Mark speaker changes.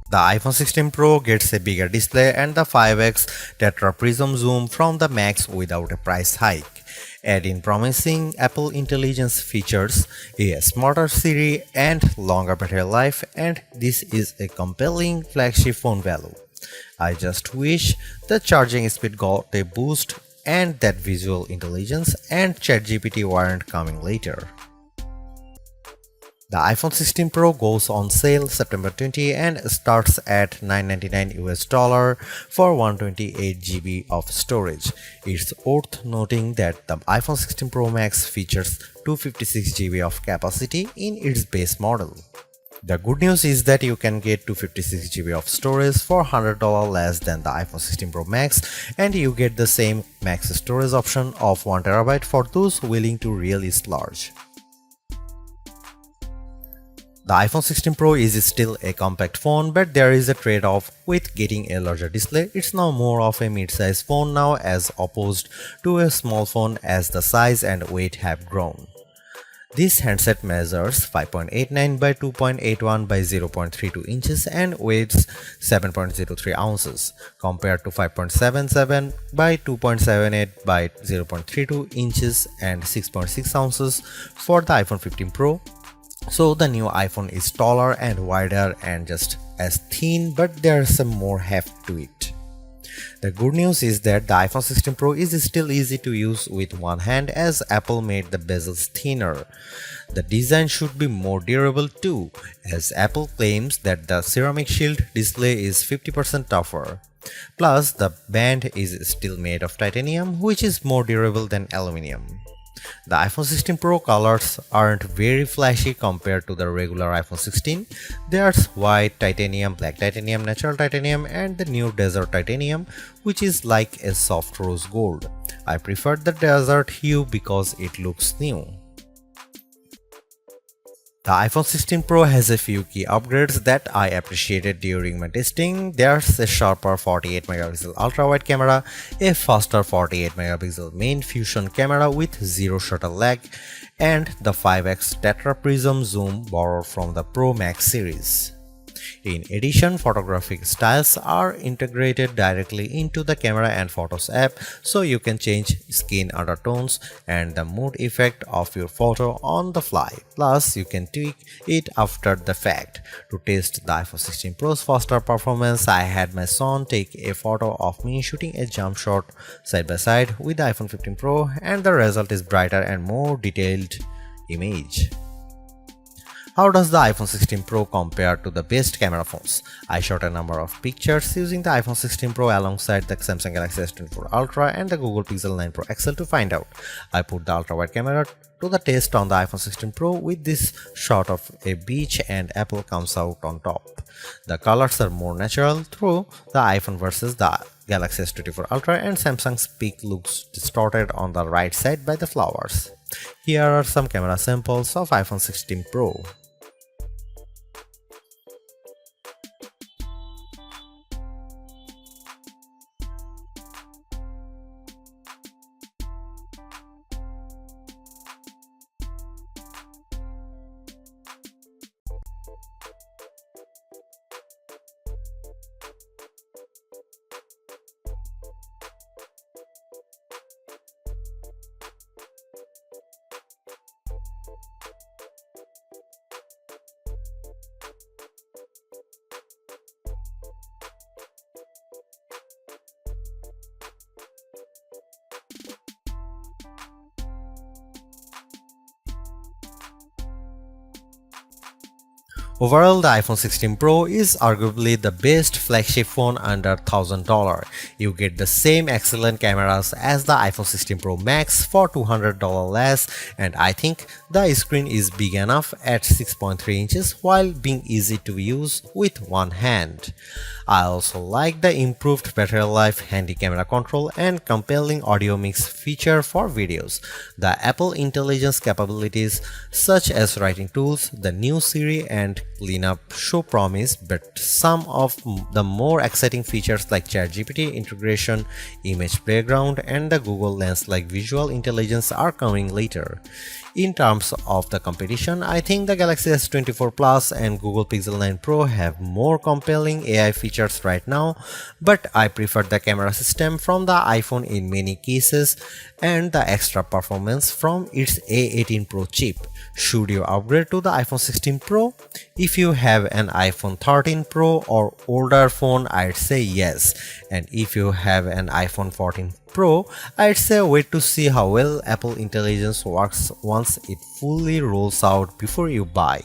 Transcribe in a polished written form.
Speaker 1: The iPhone 16 Pro gets a bigger display and the 5x tetra prism zoom from the Max without a price hike. Add in promising Apple Intelligence features, a smarter Siri and longer battery life, and this is a compelling flagship phone value. I just wish the charging speed got a boost and that visual intelligence and ChatGPT weren't coming later. The iPhone 16 Pro goes on sale September 20 and starts at $999 for 128 GB of storage. It's worth noting that the iPhone 16 Pro Max features 256 GB of capacity in its base model. The good news is that you can get 256 GB of storage for $100 less than the iPhone 16 Pro Max, and you get the same max storage option of 1 TB for those willing to really splurge. The iPhone 16 Pro is still a compact phone, but there is a trade-off with getting a larger display. It's now more of a mid-size phone now as opposed to a small phone as the size and weight have grown. This handset measures 5.89 by 2.81 by 0.32 inches and weighs 7.03 ounces compared to 5.77 by 2.78 by 0.32 inches and 6.6 ounces for the iPhone 15 Pro. So the new iPhone is taller and wider and just as thin, but there's some more heft to it. The good news is that the iPhone 16 Pro is still easy to use with one hand as Apple made the bezels thinner. The design should be more durable too, as Apple claims that the ceramic shield display is 50% tougher. Plus, the band is still made of titanium, which is more durable than aluminum. The iPhone 16 Pro colors aren't very flashy compared to the regular iPhone 16. There's white titanium, black titanium, natural titanium, and the new desert titanium, which is like a soft rose gold. I prefer the desert hue because it looks new. The iPhone 16 Pro has a few key upgrades that I appreciated during my testing. There's a sharper 48MP ultra-wide camera, a faster 48MP main fusion camera with zero shutter lag, and the 5x tetra prism zoom borrowed from the Pro Max series. In addition, photographic styles are integrated directly into the Camera and Photos app, so you can change skin undertones and the mood effect of your photo on the fly. Plus, you can tweak it after the fact. To test the iPhone 16 Pro's faster performance, I had my son take a photo of me shooting a jump shot side by side with the iPhone 15 Pro, and the result is brighter and more detailed image. How does the iPhone 16 Pro compare to the best camera phones? I shot a number of pictures using the iPhone 16 Pro alongside the Samsung Galaxy S24 Ultra and the Google Pixel 9 Pro XL to find out. I put the ultra-wide camera to the test on the iPhone 16 Pro with this shot of a beach and Apple comes out on top. The colors are more natural through the iPhone versus the Galaxy S24 Ultra, and Samsung's peak looks distorted on the right side by the flowers. Here are some camera samples of iPhone 16 Pro. Overall, the iPhone 16 Pro is arguably the best flagship phone under $1,000. You get the same excellent cameras as the iPhone 16 Pro Max for $200 less, and I think the screen is big enough at 6.3 inches while being easy to use with one hand. I also like the improved battery life, handy camera control, and compelling audio mix feature for videos. The Apple Intelligence capabilities such as writing tools, the new Siri, and cleanup show promise, but some of the more exciting features like ChatGPT integration, image playground, and the Google Lens like visual intelligence are coming later. In terms of the competition, I think the Galaxy S24 Plus and Google Pixel 9 Pro have more compelling AI features right now, but I prefer the camera system from the iPhone in many cases and the extra performance from its A18 Pro chip. Should you upgrade to the iPhone 16 Pro? If you have an iPhone 13 Pro or older phone, I'd say yes. And if you have an iPhone 14 Pro, I'd say wait to see how well Apple Intelligence works once it fully rolls out before you buy.